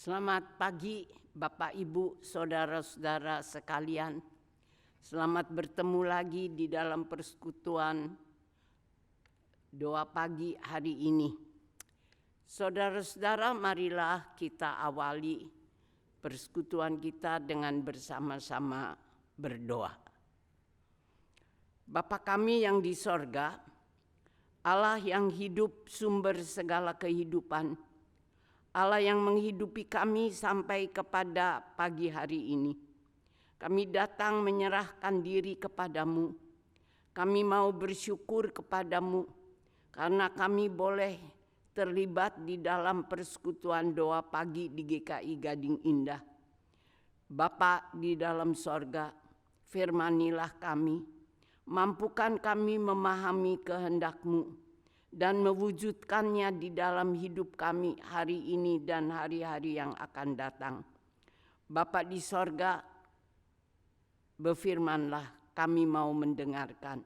Selamat pagi Bapak Ibu, saudara-saudara sekalian. Selamat bertemu lagi di dalam persekutuan doa pagi hari ini. Saudara-saudara, marilah kita awali persekutuan kita dengan bersama-sama berdoa. Bapa kami yang di sorga, Allah yang hidup sumber segala kehidupan, Allah yang menghidupi kami sampai kepada pagi hari ini. Kami datang menyerahkan diri kepadamu. Kami mau bersyukur kepadamu karena kami boleh terlibat di dalam persekutuan doa pagi di GKI Gading Indah. Bapa di dalam sorga, firmanilah kami, mampukan kami memahami kehendak-Mu dan mewujudkannya di dalam hidup kami hari ini dan hari-hari yang akan datang. Bapa di sorga, berfirmanlah, kami mau mendengarkan.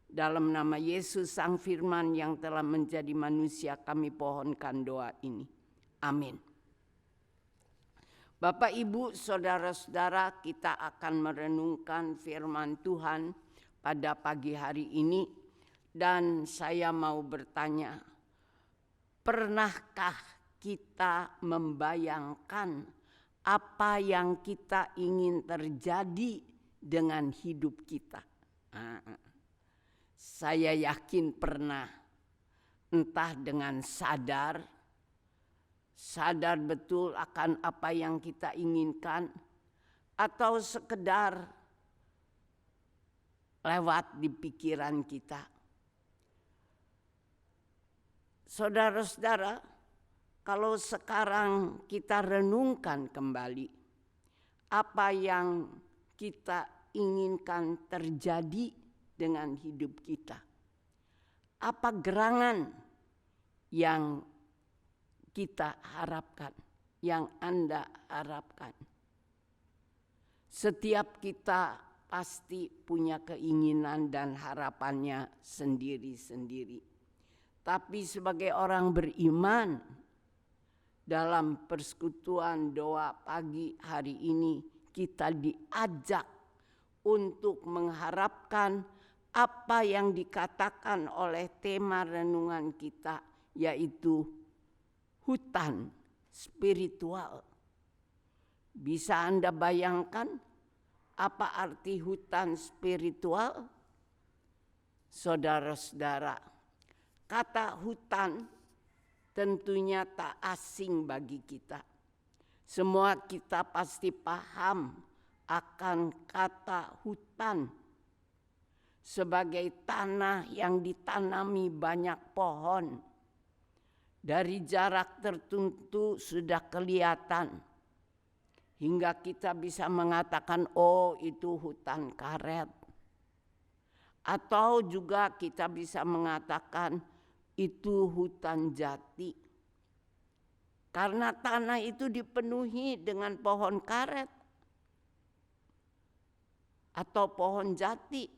Dalam nama Yesus Sang Firman yang telah menjadi manusia, kami pohonkan doa ini. Amin. Bapak, Ibu, saudara-saudara, kita akan merenungkan firman Tuhan pada pagi hari ini. Dan saya mau bertanya, pernahkah kita membayangkan apa yang kita ingin terjadi dengan hidup kita? Saya yakin pernah, entah dengan sadar betul akan apa yang kita inginkan, atau sekedar lewat di pikiran kita. Saudara-saudara, kalau sekarang kita renungkan kembali apa yang kita inginkan terjadi dengan hidup kita. Apa gerangan yang kita harapkan, yang Anda harapkan? Setiap kita pasti punya keinginan dan harapannya sendiri-sendiri. Tapi sebagai orang beriman, dalam persekutuan doa pagi hari ini kita diajak untuk mengharapkan apa yang dikatakan oleh tema renungan kita, yaitu hutan spiritual. Bisa Anda bayangkan apa arti hutan spiritual? Saudara-saudara, kata hutan tentunya tak asing bagi kita. Semua kita pasti paham akan kata hutan sebagai tanah yang ditanami banyak pohon. Dari jarak tertentu sudah kelihatan, hingga kita bisa mengatakan, oh itu hutan karet. Atau juga kita bisa mengatakan, itu hutan jati. Karena tanah itu dipenuhi dengan pohon karet atau pohon jati.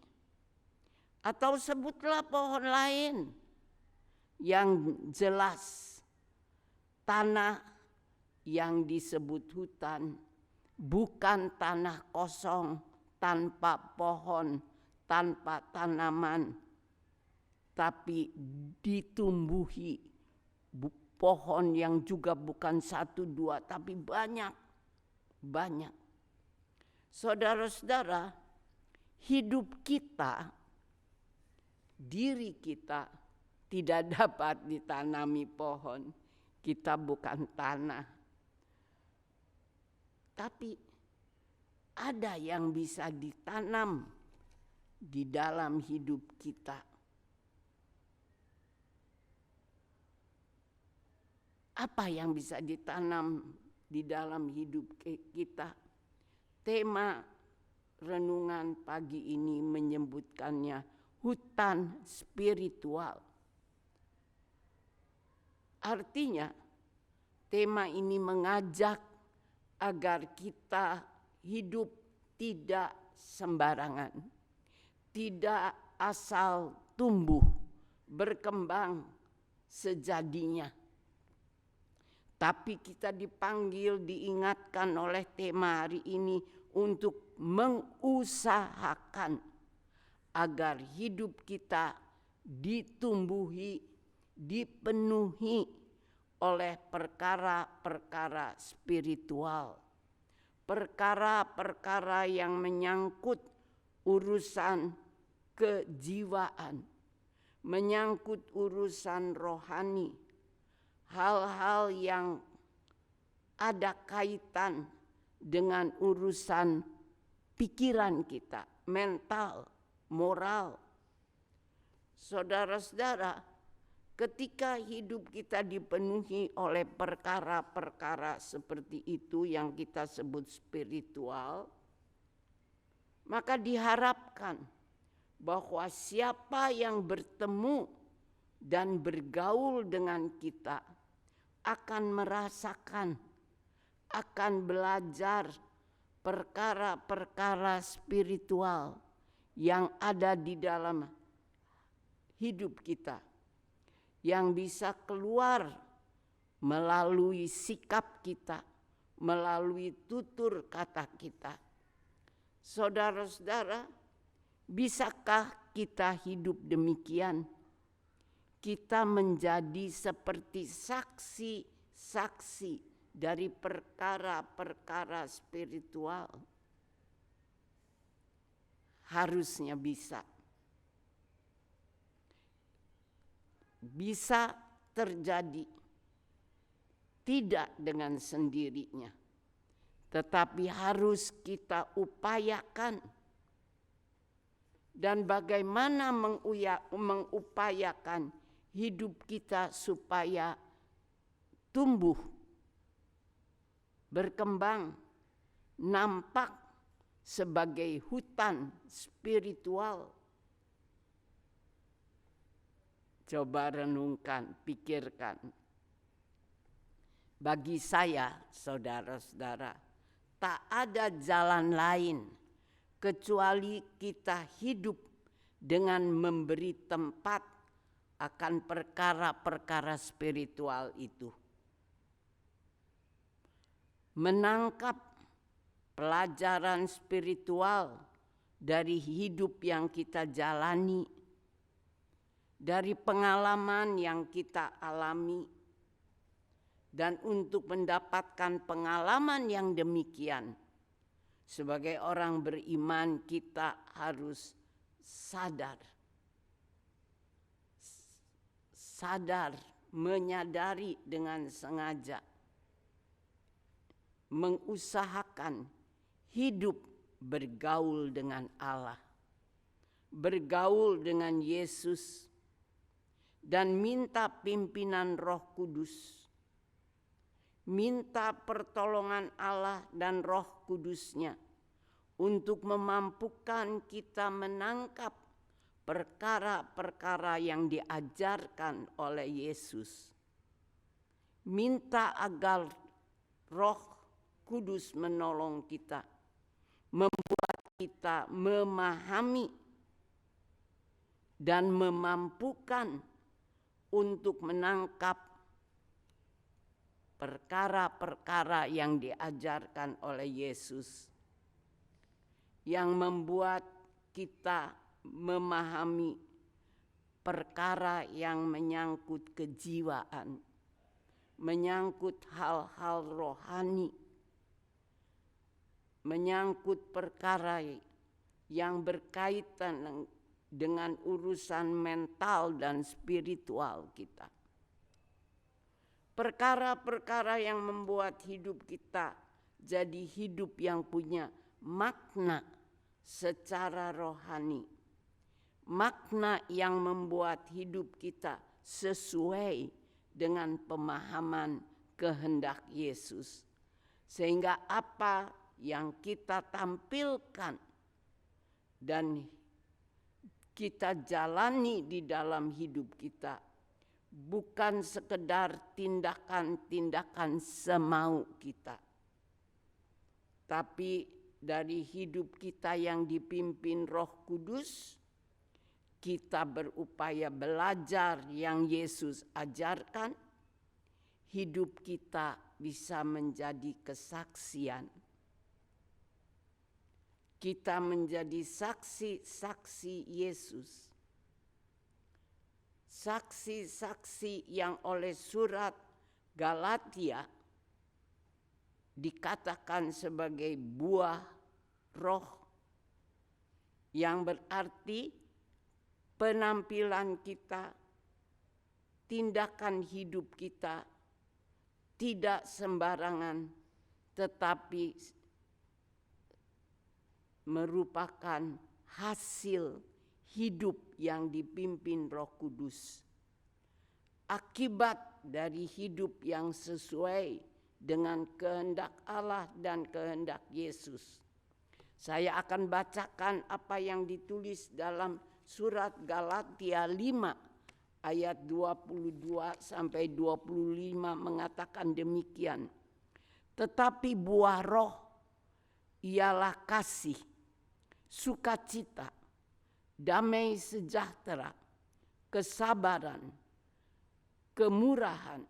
Atau sebutlah pohon lain yang jelas. Tanah yang disebut hutan bukan tanah kosong tanpa pohon, tanpa tanaman, tapi ditumbuhi pohon yang juga bukan satu dua, tapi banyak. Saudara-saudara, hidup kita, diri kita tidak dapat ditanami pohon. Kita bukan tanah. Tapi ada yang bisa ditanam di dalam hidup kita. Apa yang bisa ditanam di dalam hidup kita? Tema renungan pagi ini menyebutkannya hutan spiritual. Artinya, tema ini mengajak agar kita hidup tidak sembarangan, tidak asal tumbuh, berkembang sejadinya. Tapi kita dipanggil, diingatkan oleh tema hari ini untuk mengusahakan agar hidup kita ditumbuhi, dipenuhi oleh perkara-perkara spiritual. Perkara-perkara yang menyangkut urusan kejiwaan, menyangkut urusan rohani, hal-hal yang ada kaitan dengan urusan pikiran kita, mental, moral. Saudara-saudara, ketika hidup kita dipenuhi oleh perkara-perkara seperti itu yang kita sebut spiritual, maka diharapkan bahwa siapa yang bertemu dan bergaul dengan kita akan merasakan, akan belajar perkara-perkara spiritual yang ada di dalam hidup kita, yang bisa keluar melalui sikap kita, melalui tutur kata kita. Saudara-saudara, bisakah kita hidup demikian? Kita menjadi seperti saksi-saksi dari perkara-perkara spiritual. Harusnya bisa. Bisa terjadi, tidak dengan sendirinya, tetapi harus kita upayakan. Dan bagaimana mengupayakan hidup kita supaya tumbuh, berkembang, nampak sebagai hutan spiritual. Coba renungkan, pikirkan. Bagi saya, saudara-saudara, tak ada jalan lain kecuali kita hidup dengan memberi tempat akan perkara-perkara spiritual itu. Menangkap pelajaran spiritual dari hidup yang kita jalani, dari pengalaman yang kita alami, dan untuk mendapatkan pengalaman yang demikian, sebagai orang beriman kita harus sadar, menyadari dengan sengaja, mengusahakan hidup bergaul dengan Allah, bergaul dengan Yesus, dan minta pimpinan Roh Kudus, minta pertolongan Allah dan Roh Kudus-Nya untuk memampukan kita menangkap perkara-perkara yang diajarkan oleh Yesus. Minta agar Roh Kudus menolong kita, membuat kita memahami dan memampukan untuk menangkap perkara-perkara yang diajarkan oleh Yesus, yang membuat kita memahami perkara yang menyangkut kejiwaan, menyangkut hal-hal rohani, menyangkut perkara yang berkaitan dengan urusan mental dan spiritual kita. Perkara-perkara yang membuat hidup kita jadi hidup yang punya makna secara rohani. Makna yang membuat hidup kita sesuai dengan pemahaman kehendak Yesus. Sehingga apa yang kita tampilkan dan kita jalani di dalam hidup kita bukan sekedar tindakan-tindakan semau kita, tapi dari hidup kita yang dipimpin Roh Kudus, kita berupaya belajar yang Yesus ajarkan, hidup kita bisa menjadi kesaksian. Kita menjadi saksi-saksi Yesus. Saksi-saksi yang oleh surat Galatia dikatakan sebagai buah roh, yang berarti penampilan kita, tindakan hidup kita tidak sembarangan, tetapi merupakan hasil hidup yang dipimpin Roh Kudus. Akibat dari hidup yang sesuai dengan kehendak Allah dan kehendak Yesus. Saya akan bacakan apa yang ditulis dalam surat Galatia 5 ayat 22 sampai 25 mengatakan demikian. Tetapi buah roh ialah kasih, sukacita, damai sejahtera, kesabaran, kemurahan,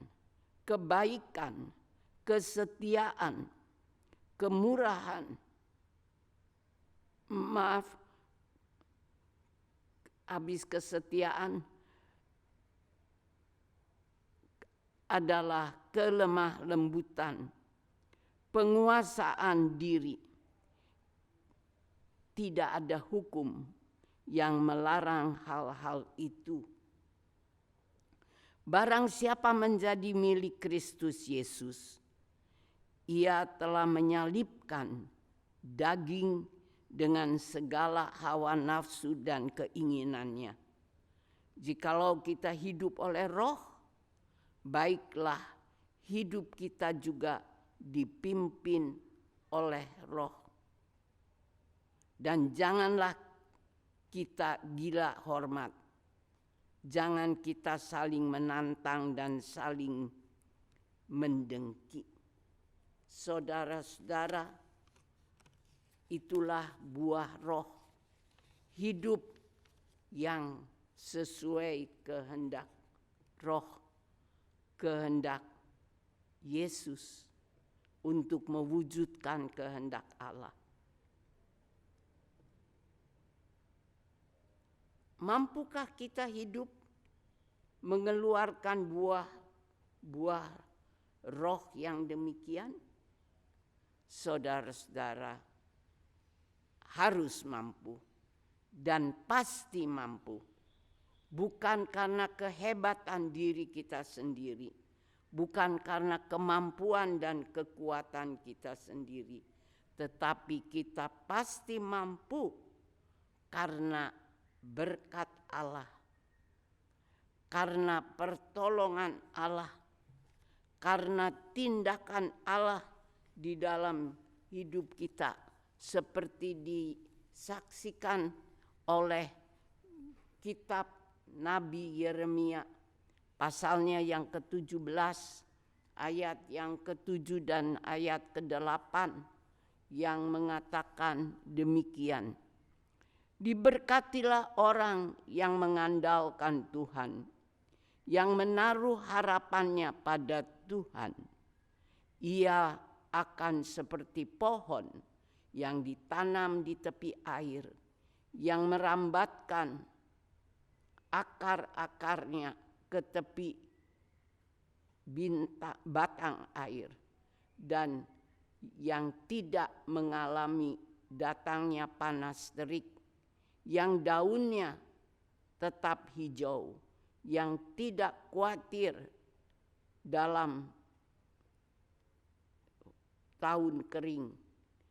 kebaikan, kesetiaan, kesetiaan adalah kelemah lembutan, penguasaan diri. Tidak ada hukum yang melarang hal-hal itu. Barang siapa menjadi milik Kristus Yesus, ia telah menyalibkan daging dengan segala hawa nafsu dan keinginannya. Jikalau kita hidup oleh roh, baiklah hidup kita juga dipimpin oleh roh. Dan janganlah kita gila hormat. Jangan kita saling menantang dan saling mendengki. Saudara-saudara, itulah buah roh. Hidup yang sesuai kehendak roh, kehendak Yesus untuk mewujudkan kehendak Allah. Mampukah kita hidup mengeluarkan buah roh yang demikian? Saudara-saudara, harus mampu dan pasti mampu. Bukan karena kehebatan diri kita sendiri, bukan karena kemampuan dan kekuatan kita sendiri, tetapi kita pasti mampu karena berkat Allah, karena pertolongan Allah, karena tindakan Allah di dalam hidup kita, seperti disaksikan oleh kitab Nabi Yeremia pasalnya yang ke-17 ayat yang ke-7 dan ayat ke-8 yang mengatakan demikian. Diberkatilah orang yang mengandalkan Tuhan, yang menaruh harapannya pada Tuhan. Ia akan seperti pohon yang ditanam di tepi air, yang merambatkan akar-akarnya ke tepi batang air, dan yang tidak mengalami datangnya panas terik, yang daunnya tetap hijau, yang tidak khawatir dalam tahun kering,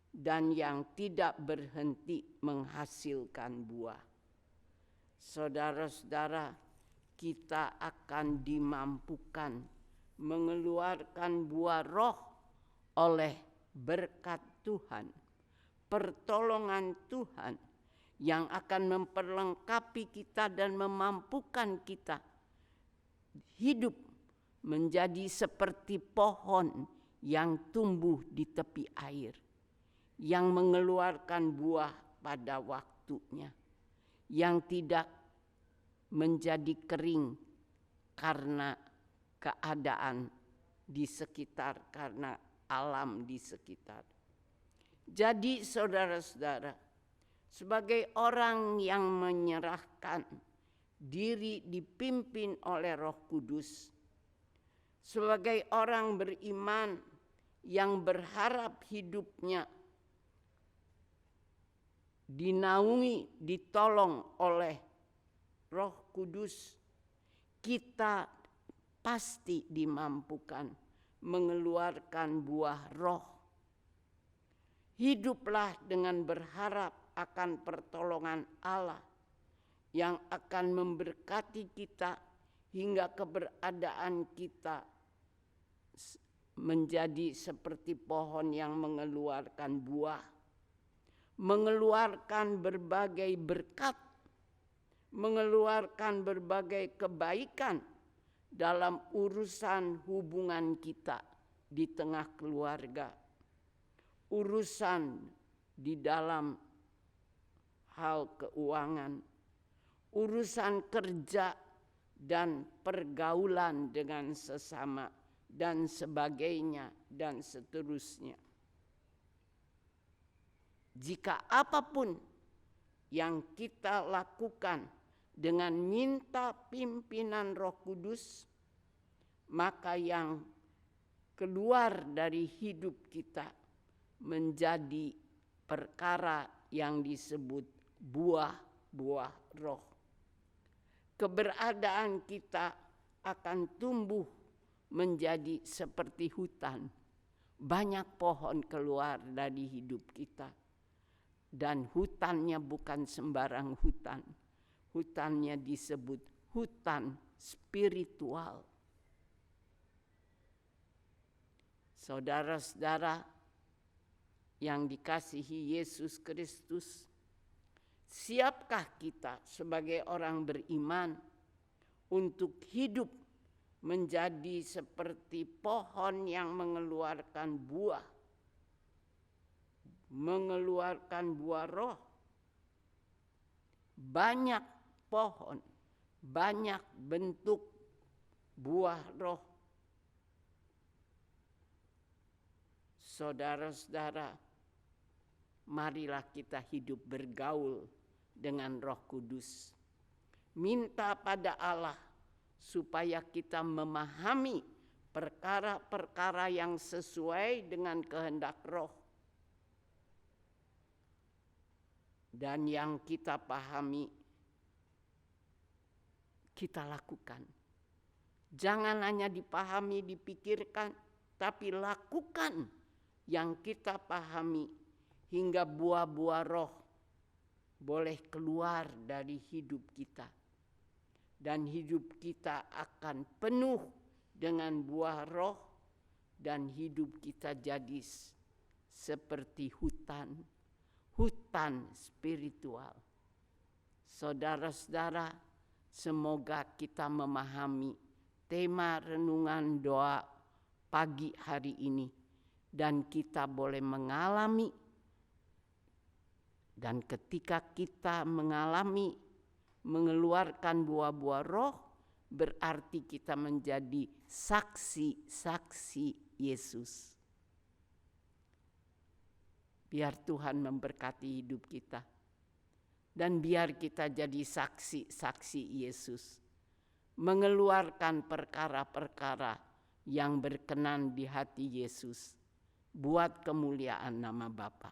dan yang tidak berhenti menghasilkan buah. Saudara-saudara, kita akan dimampukan mengeluarkan buah roh oleh berkat Tuhan, pertolongan Tuhan yang akan memperlengkapi kita dan memampukan kita hidup menjadi seperti pohon yang tumbuh di tepi air, yang mengeluarkan buah pada waktunya, yang tidak menjadi kering karena keadaan di sekitar, karena alam di sekitar. Jadi saudara-saudara, sebagai orang yang menyerahkan diri dipimpin oleh Roh Kudus, sebagai orang beriman yang berharap hidupnya dinaungi, ditolong oleh Roh Kudus, kita pasti dimampukan mengeluarkan buah roh. Hiduplah dengan berharap akan pertolongan Allah yang akan memberkati kita hingga keberadaan kita menjadi seperti pohon yang mengeluarkan buah, mengeluarkan berbagai berkat, mengeluarkan berbagai kebaikan dalam urusan hubungan kita di tengah keluarga, urusan di dalam hal keuangan, urusan kerja dan pergaulan dengan sesama dan sebagainya dan seterusnya. Jika apapun yang kita lakukan dengan minta pimpinan Roh Kudus, maka yang keluar dari hidup kita menjadi perkara yang disebut buah-buah roh. Keberadaan kita akan tumbuh menjadi seperti hutan. Banyak pohon keluar dari hidup kita. Dan hutannya bukan sembarang hutan. Hutannya disebut hutan spiritual. Saudara-saudara yang dikasihi Yesus Kristus, siapkah kita sebagai orang beriman untuk hidup menjadi seperti pohon yang mengeluarkan buah roh? Banyak pohon, banyak bentuk buah roh. Saudara-saudara, marilah kita hidup bergaul dengan Roh Kudus. Minta pada Allah supaya kita memahami perkara-perkara yang sesuai dengan kehendak Roh. Dan yang kita pahami, kita lakukan. Jangan hanya dipahami, dipikirkan, tapi lakukan yang kita pahami hingga buah-buah roh boleh keluar dari hidup kita. Dan hidup kita akan penuh dengan buah roh dan hidup kita jadi seperti hutan spiritual. Saudara-saudara, semoga kita memahami tema renungan doa pagi hari ini. Dan kita boleh mengalami, dan ketika kita mengalami mengeluarkan buah-buah roh, berarti kita menjadi saksi-saksi Yesus. Biar Tuhan memberkati hidup kita, dan biar kita jadi saksi-saksi Yesus, mengeluarkan perkara-perkara yang berkenan di hati Yesus, buat kemuliaan nama Bapa.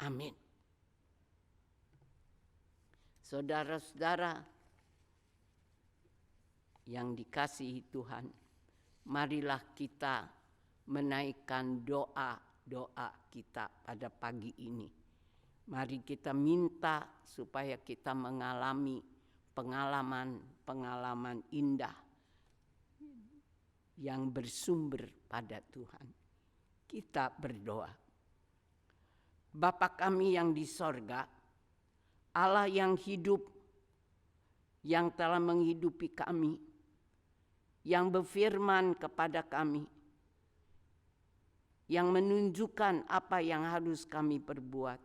Amin. Saudara-saudara yang dikasihi Tuhan, marilah kita menaikkan doa kita pada pagi ini. Mari kita minta supaya kita mengalami pengalaman indah yang bersumber pada Tuhan. Kita berdoa. Bapa kami yang di sorga, Allah yang hidup, yang telah menghidupi kami, yang berfirman kepada kami, yang menunjukkan apa yang harus kami perbuat.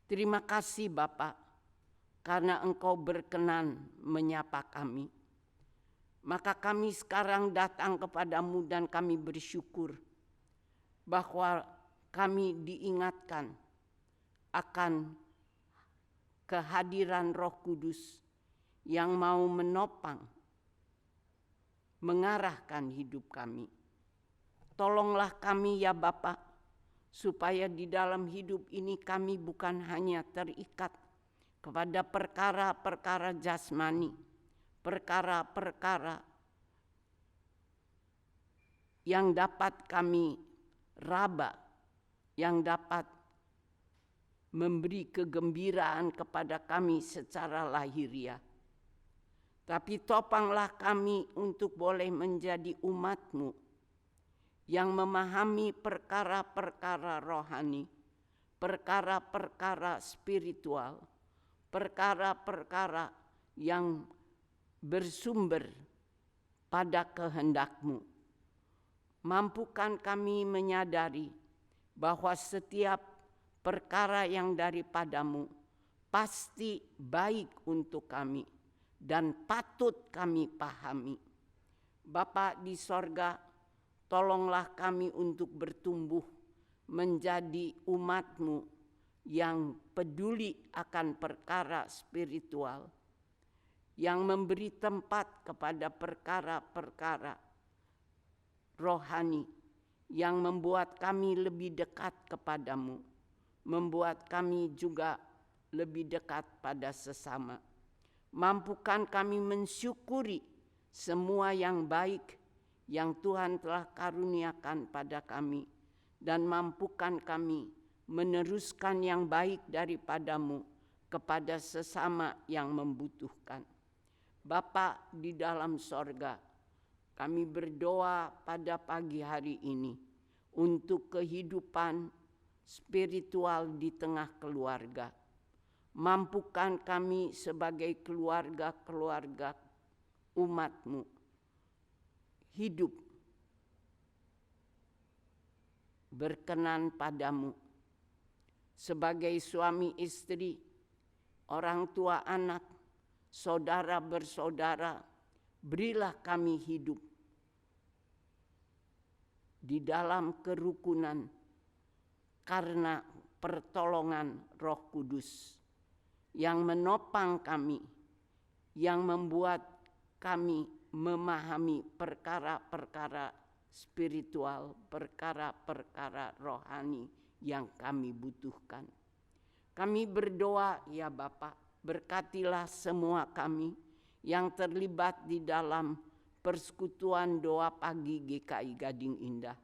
Terima kasih Bapa, karena Engkau berkenan menyapa kami. Maka kami sekarang datang kepadamu dan kami bersyukur bahwa kami diingatkan akan kehadiran Roh Kudus yang mau menopang, mengarahkan hidup kami. Tolonglah kami ya Bapa, supaya di dalam hidup ini kami bukan hanya terikat kepada perkara-perkara jasmani, perkara-perkara yang dapat kami raba, yang dapat memberi kegembiraan kepada kami secara lahiriah. Tapi topanglah kami untuk boleh menjadi umat-Mu yang memahami perkara-perkara rohani, perkara-perkara spiritual, perkara-perkara yang bersumber pada kehendak-Mu. Mampukan kami menyadari bahwa setiap perkara yang daripada-Mu pasti baik untuk kami dan patut kami pahami. Bapa di sorga, tolonglah kami untuk bertumbuh menjadi umat-Mu yang peduli akan perkara spiritual, yang memberi tempat kepada perkara-perkara rohani, yang membuat kami lebih dekat kepadamu, membuat kami juga lebih dekat pada sesama. Mampukan kami mensyukuri semua yang baik yang Tuhan telah karuniakan pada kami, dan mampukan kami meneruskan yang baik daripada-Mu kepada sesama yang membutuhkan. Bapa di dalam sorga, kami berdoa pada pagi hari ini untuk kehidupan spiritual di tengah keluarga. Mampukan kami sebagai keluarga-keluarga umat-Mu hidup berkenan padamu. Sebagai suami istri, orang tua anak, saudara bersaudara, berilah kami hidup di dalam kerukunan karena pertolongan Roh Kudus yang menopang kami, yang membuat kami memahami perkara-perkara spiritual, perkara-perkara rohani yang kami butuhkan. Kami berdoa ya Bapa, berkatilah semua kami yang terlibat di dalam persekutuan doa pagi GKI Gading Indah.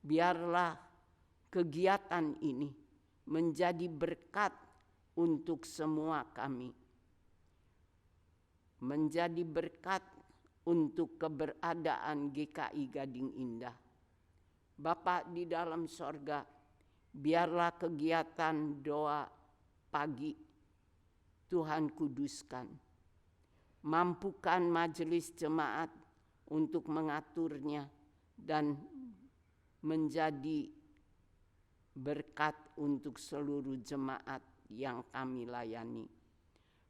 Biarlah kegiatan ini menjadi berkat untuk semua kami, menjadi berkat untuk keberadaan GKI Gading Indah. Bapa di dalam sorga, biarlah kegiatan doa pagi Tuhan kuduskan. Mampukan majelis jemaat untuk mengaturnya dan menjadi berkat untuk seluruh jemaat yang kami layani.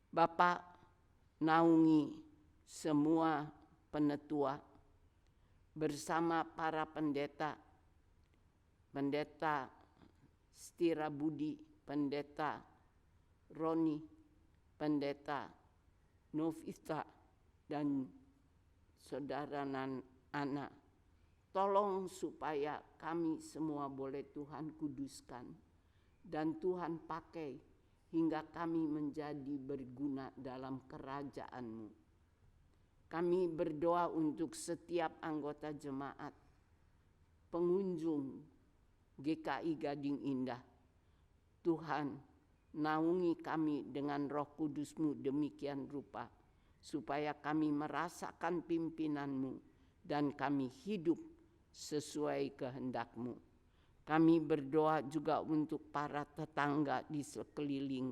Bapa, naungi semua penetua bersama para pendeta, Pendeta Setira Budi, Pendeta Roni, Pendeta Novita, dan Saudara Ana. Tolong supaya kami semua boleh Tuhan kuduskan dan Tuhan pakai hingga kami menjadi berguna dalam kerajaan-Mu. Kami berdoa untuk setiap anggota jemaat, pengunjung GKI Gading Indah. Tuhan, naungi kami dengan Roh Kudus-Mu demikian rupa, supaya kami merasakan pimpinan-Mu dan kami hidup sesuai kehendak-Mu. Kami berdoa juga untuk para tetangga di sekeliling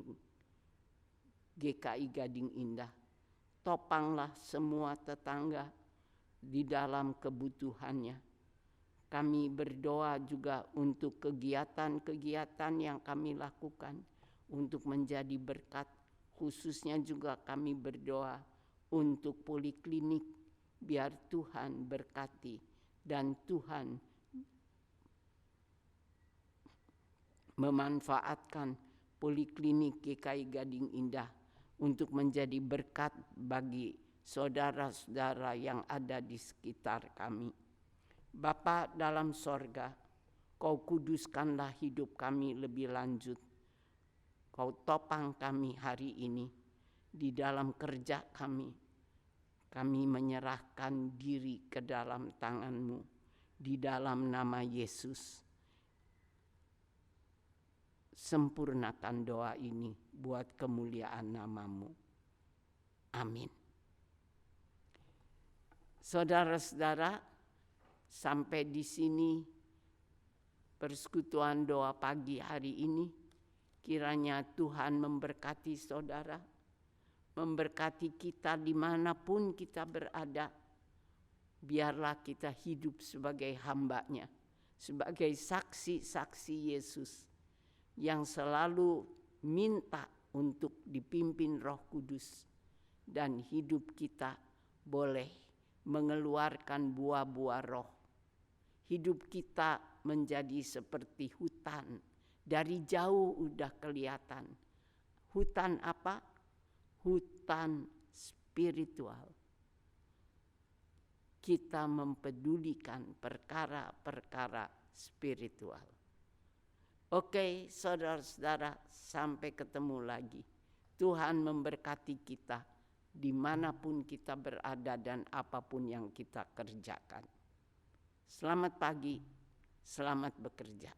GKI Gading Indah. Topanglah semua tetangga di dalam kebutuhannya. Kami berdoa juga untuk kegiatan-kegiatan yang kami lakukan untuk menjadi berkat. Khususnya juga kami berdoa untuk poliklinik biar Tuhan berkati dan Tuhan memanfaatkan Poliklinik GKI Gading Indah untuk menjadi berkat bagi saudara-saudara yang ada di sekitar kami. Bapa dalam sorga, Kau kuduskanlah hidup kami lebih lanjut. Kau topang kami hari ini di dalam kerja kami. Kami menyerahkan diri ke dalam tangan-Mu di dalam nama Yesus. Sempurnakan doa ini buat kemuliaan nama-Mu. Amin. Saudara-saudara, sampai di sini persekutuan doa pagi hari ini. Kiranya Tuhan memberkati saudara, memberkati kita dimanapun kita berada. Biarlah kita hidup sebagai hamba-Nya, sebagai saksi-saksi Yesus yang selalu minta untuk dipimpin Roh Kudus, dan hidup kita boleh mengeluarkan buah-buah roh. Hidup kita menjadi seperti hutan, dari jauh udah kelihatan. Hutan apa? Hutan spiritual. Kita mempedulikan perkara-perkara spiritual. Oke, saudara-saudara, sampai ketemu lagi. Tuhan memberkati kita dimanapun kita berada dan apapun yang kita kerjakan. Selamat pagi, selamat bekerja.